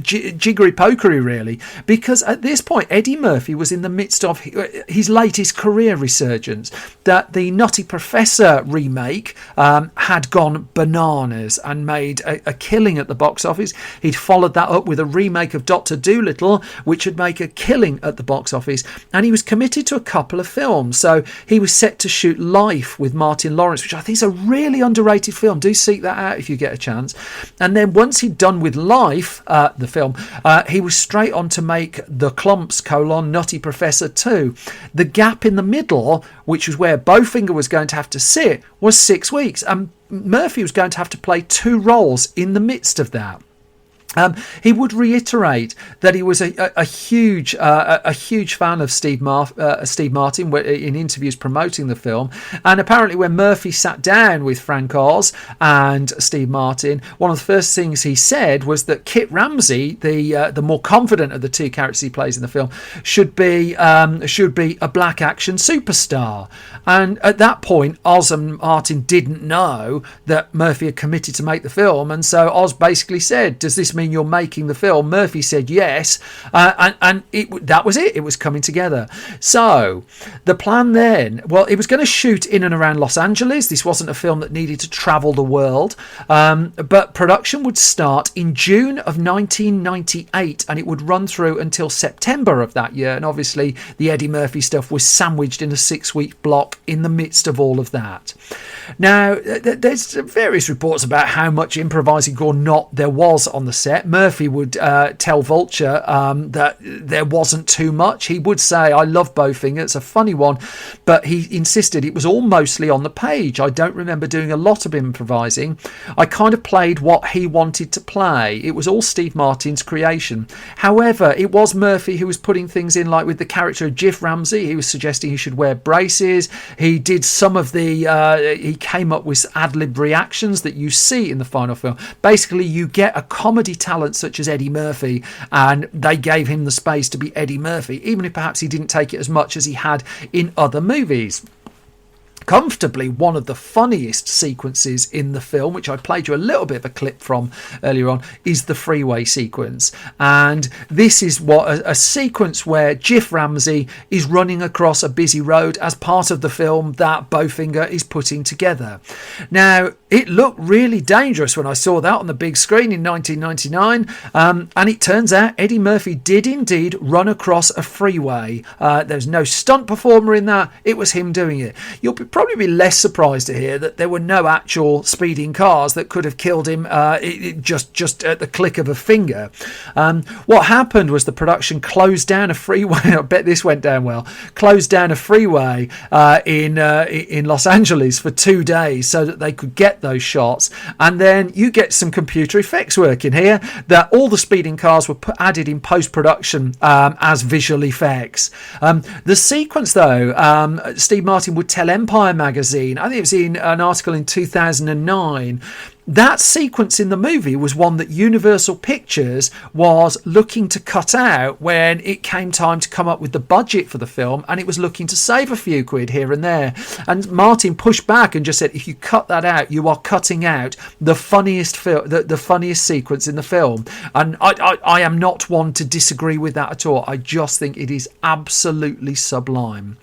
jiggery-pokery, really, because at this point, Eddie Murphy was in the midst of his latest career resurgence. That the Nutty Professor remake had gone bananas and made a killing at the box office. He'd followed that up with a remake of Dr. Dolittle, which would make a killing at the box office, and he was committed to a couple of films. So he was set to shoot Life with Martin Lawrence, which I think is a really underrated film. Do seek that out if you get a chance. And then once he'd done with Life, the film, he was straight on to make The Clumps, Nutty Professor 2. The gap in the middle, which was where Bowfinger was going to have to sit, was 6 weeks. And Murphy was going to have to play 2 roles in the midst of that. He would reiterate that he was a huge fan of Steve Martin in interviews promoting the film, and apparently when Murphy sat down with Frank Oz and Steve Martin, one of the first things he said was that Kit Ramsey, the more confident of the 2 characters he plays in the film, should be a black action superstar. And at that point, Oz and Martin didn't know that Murphy had committed to make the film, and so Oz basically said, "Does this mean you're making the film?" Murphy said yes, and that was it. It was coming together. So the plan then, well, it was going to shoot in and around Los Angeles. This wasn't a film that needed to travel the world, but production would start in June of 1998, and it would run through until September of that year. And obviously the Eddie Murphy stuff was sandwiched in a 6-week block in the midst of all of that. Now, there's various reports about how much improvising or not there was on the set. Murphy would tell Vulture that there wasn't too much. He would say, "I love Bowfinger, it's a funny one," but he insisted it was all mostly on the page. "I don't remember doing a lot of improvising. I kind of played what he wanted to play. It was all Steve Martin's creation." However, it was Murphy who was putting things in, like with the character of Jiff Ramsey. He was suggesting he should wear braces. He did some of the he came up with ad-lib reactions that you see in the final film. Basically, you get a comedy talent such as Eddie Murphy, and they gave him the space to be Eddie Murphy, even if perhaps he didn't take it as much as he had in other movies. Comfortably one of the funniest sequences in the film, which I played you a little bit of a clip from earlier on, is the freeway sequence. And this is what a sequence where Jiff Ramsey is running across a busy road as part of the film that Bowfinger is putting together. Now, it looked really dangerous when I saw that on the big screen in 1999, and it turns out Eddie Murphy did indeed run across a freeway. There's no stunt performer in that. It was him doing it. You'll probably be less surprised to hear that there were no actual speeding cars that could have killed him just at the click of a finger. What happened was the production closed down a freeway. I bet this went down well. Closed down a freeway in Los Angeles for 2 days so that they could get those shots, and then you get some computer effects work in here that all the speeding cars were added in post-production as visual effects. The sequence, though, Steve Martin would tell Empire Esquire magazine. I think it was in an article in 2009. That sequence in the movie was one that Universal Pictures was looking to cut out when it came time to come up with the budget for the film, and it was looking to save a few quid here and there. And Martin pushed back and just said, if you cut that out, you are cutting out the funniest the funniest sequence in the film. And I am not one to disagree with that at all. I just think it is absolutely sublime.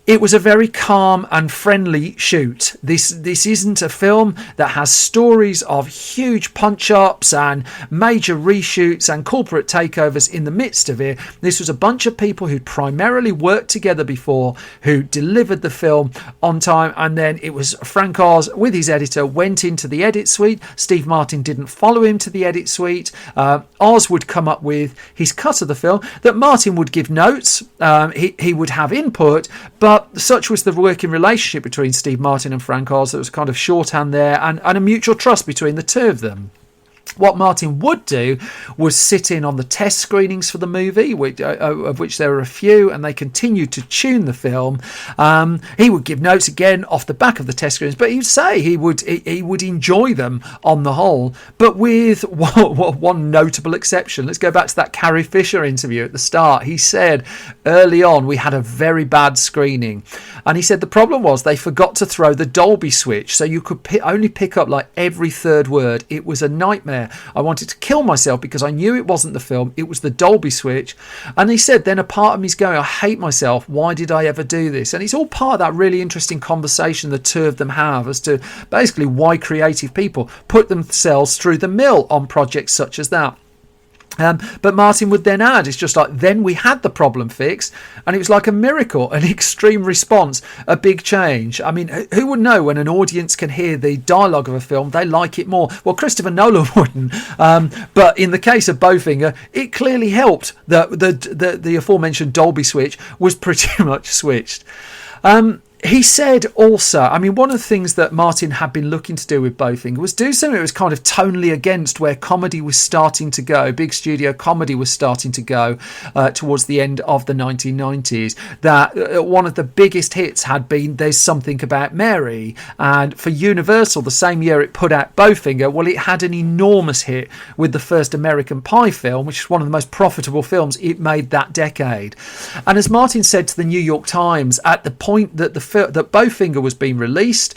It was a very calm and friendly shoot. This isn't a film that has stories of huge punch-ups and major reshoots and corporate takeovers in the midst of it. This was a bunch of people who'd primarily worked together before, who delivered the film on time, and then it was Frank Oz with his editor went into the edit suite. Steve Martin didn't follow him to the edit suite. Oz would come up with his cut of the film that Martin would give notes. He would have input, but such was the working relationship between Steve Martin and Frank Oz that was kind of shorthand there, and a mutual trust between the two of them. What Martin would do was sit in on the test screenings for the movie, of which there were a few, and they continued to tune the film. He would give notes again off the back of the test screenings, but he'd say he would enjoy them on the whole, but with one notable exception. Let's go back to that Carrie Fisher interview at the start. He said early on we had a very bad screening, and he said the problem was they forgot to throw the Dolby switch, so you could only pick up like every third word. It was a nightmare. I wanted to kill myself because I knew it wasn't the film, it was the Dolby switch. And he said then a part of me's going, I hate myself, why did I ever do this? And it's all part of that really interesting conversation the two of them have as to basically why creative people put themselves through the mill on projects such as that. But Martin would then add, it's just like, then we had the problem fixed, and it was like a miracle, an extreme response, a big change. I mean, who would know when an audience can hear the dialogue of a film, they like it more? Well, Christopher Nolan wouldn't, but in the case of Bowfinger, it clearly helped that the aforementioned Dolby switch was pretty much switched. He said also, I mean, one of the things that Martin had been looking to do with Bowfinger was do something that was kind of tonally against where comedy was starting to go. Big studio comedy was starting to go towards the end of the 1990s. That one of the biggest hits had been There's Something About Mary. And for Universal, the same year it put out Bowfinger, well, it had an enormous hit with the first American Pie film, which is one of the most profitable films it made that decade. And as Martin said to the New York Times, at the point that that Bowfinger was being released,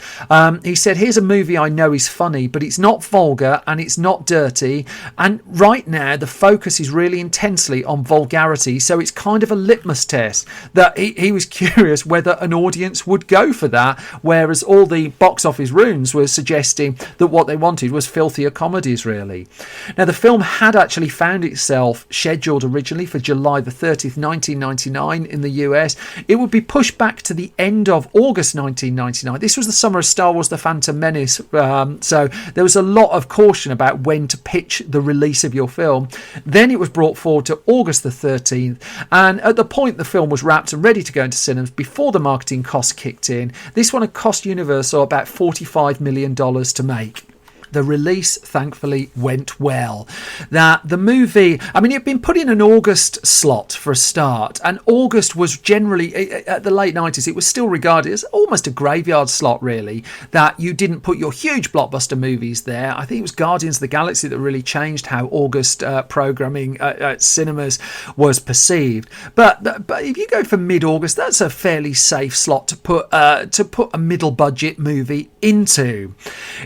he said, here's a movie I know is funny, but it's not vulgar and it's not dirty, and right now the focus is really intensely on vulgarity, so it's kind of a litmus test that he was curious whether an audience would go for that, whereas all the box office rooms were suggesting that what they wanted was filthier comedies, really. Now, the film had actually found itself scheduled originally for July the 30th 1999 in the US. It would be pushed back to the end of August 1999. This was the summer of Star Wars The Phantom Menace, so there was a lot of caution about when to pitch the release of your film. Then it was brought forward to August the 13th, and at the point the film was wrapped and ready to go into cinemas, before the marketing costs kicked in, this one had cost Universal about $45 million to make. The release, thankfully, went well. That the movie, I mean, it had been put in an August slot for a start, and August was generally, at the late 90s, it was still regarded as almost a graveyard slot, really, that you didn't put your huge blockbuster movies there. I think it was Guardians of the Galaxy that really changed how August programming at cinemas was perceived. But if you go for mid-August, that's a fairly safe slot to put a middle-budget movie into.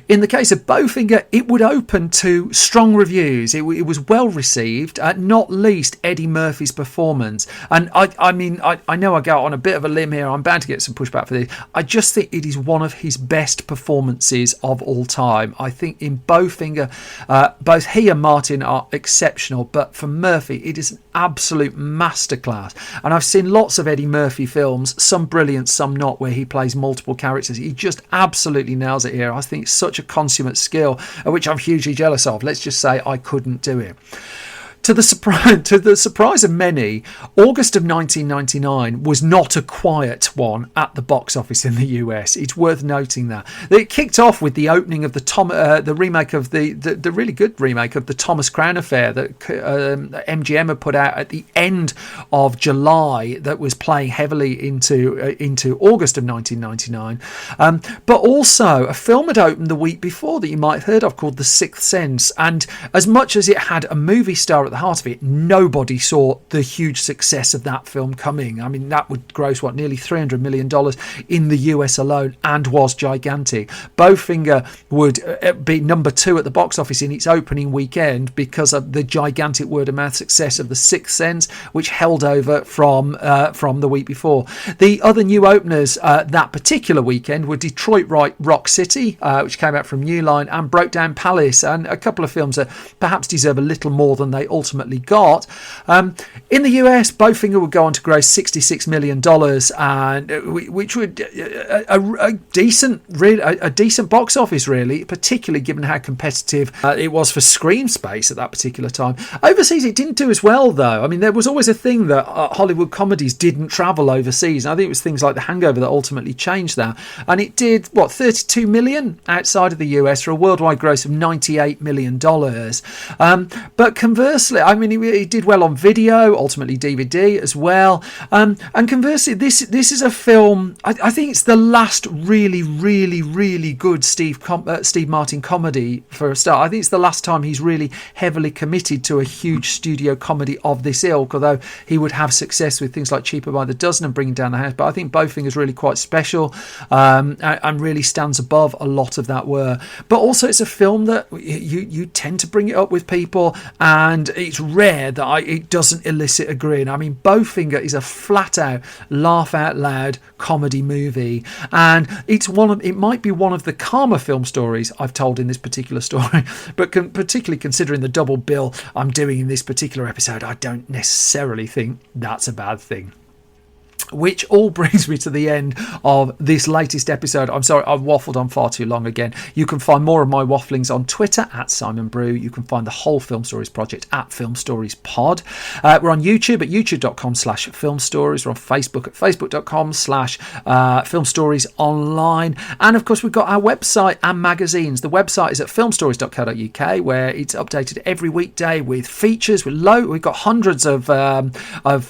In the case of Bowfinger, it would open to strong reviews. It was well received, not least Eddie Murphy's performance. And I mean, I know I go on a bit of a limb here. I'm bound to get some pushback for this. I just think it is one of his best performances of all time. I think in Bowfinger, both he and Martin are exceptional, but for Murphy, it is an absolute masterclass. And I've seen lots of Eddie Murphy films, some brilliant, some not, where he plays multiple characters. He just absolutely nails it here. I think it's such a consummate skill, which I'm hugely jealous of. Let's just say I couldn't do it. To the surprise of many, August of 1999 was not a quiet one at the box office in the US. It's worth noting that. It kicked off with the opening of the remake of the really good remake of the Thomas Crown Affair that MGM had put out at the end of July, that was playing heavily into August of 1999. But also a film had opened the week before that you might have heard of called The Sixth Sense, and as much as it had a movie star at the heart of it, nobody saw the huge success of that film coming. I mean, that would gross nearly $300 million in the US alone, and was gigantic. Bowfinger would be number 2 at the box office in its opening weekend because of the gigantic word of mouth success of The Sixth Sense, which held over from the week before. The other new openers that particular weekend were Detroit Rock City, which came out from New Line, and Broke Down Palace, and a couple of films that perhaps deserve a little more than they ultimately got. In the US, Bowfinger would go on to gross $66 million, and which would a decent box office, really, particularly given how competitive it was for screen space at that particular time. Overseas, it didn't do as well, though. I mean, there was always a thing that Hollywood comedies didn't travel overseas. I think it was things like The Hangover that ultimately changed that, and it did 32 million outside of the US for a worldwide gross of $98 million. But conversely, I mean, it did well on video, ultimately DVD as well. And conversely, this is a film, I think it's the last really, really, really good Steve Martin comedy for a start. I think it's the last time he's really heavily committed to a huge studio comedy of this ilk, although he would have success with things like Cheaper by the Dozen and Bringing Down the House. But I think Bowfinger is really quite special, and really stands above a lot of that were. But also, it's a film that you tend to bring it up with people, and it's rare that it doesn't elicit a grin. I mean, Bowfinger is a flat out laugh out loud comedy movie, and it might be one of the calmer film stories I've told in this particular story, but particularly considering the double bill I'm doing in this particular episode, I don't necessarily think that's a bad thing. Which all brings me to the end of this latest episode. I'm sorry, I've waffled on far too long again. You can find more of my wafflings on Twitter at Simon Brew. You can find the whole Film Stories project at Film Stories Pod. We're on YouTube at youtube.com/Film Stories. We're on Facebook at facebook.com/Film Stories Online. And of course, we've got our website and magazines. The website is at filmstories.co.uk, where it's updated every weekday with features. We've got hundreds of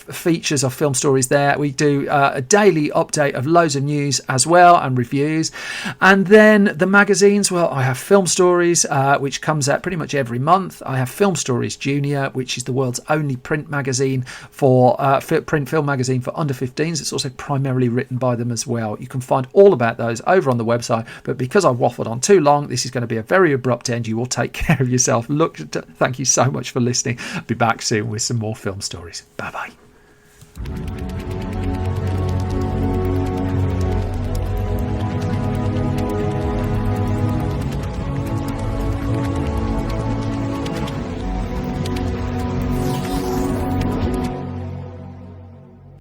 features of film stories there. We do a daily update of loads of news as well, and reviews. And then the magazines, well, I have Film Stories, which comes out pretty much every month. I have Film Stories Junior, which is the world's only print magazine for print film magazine for under 15s. It's also primarily written by them as well. You can find all about those over on the website, but because I've waffled on too long, this is going to be a very abrupt end. You will take care of yourself. Thank you so much for listening. I'll be back soon with some more film stories. Bye bye.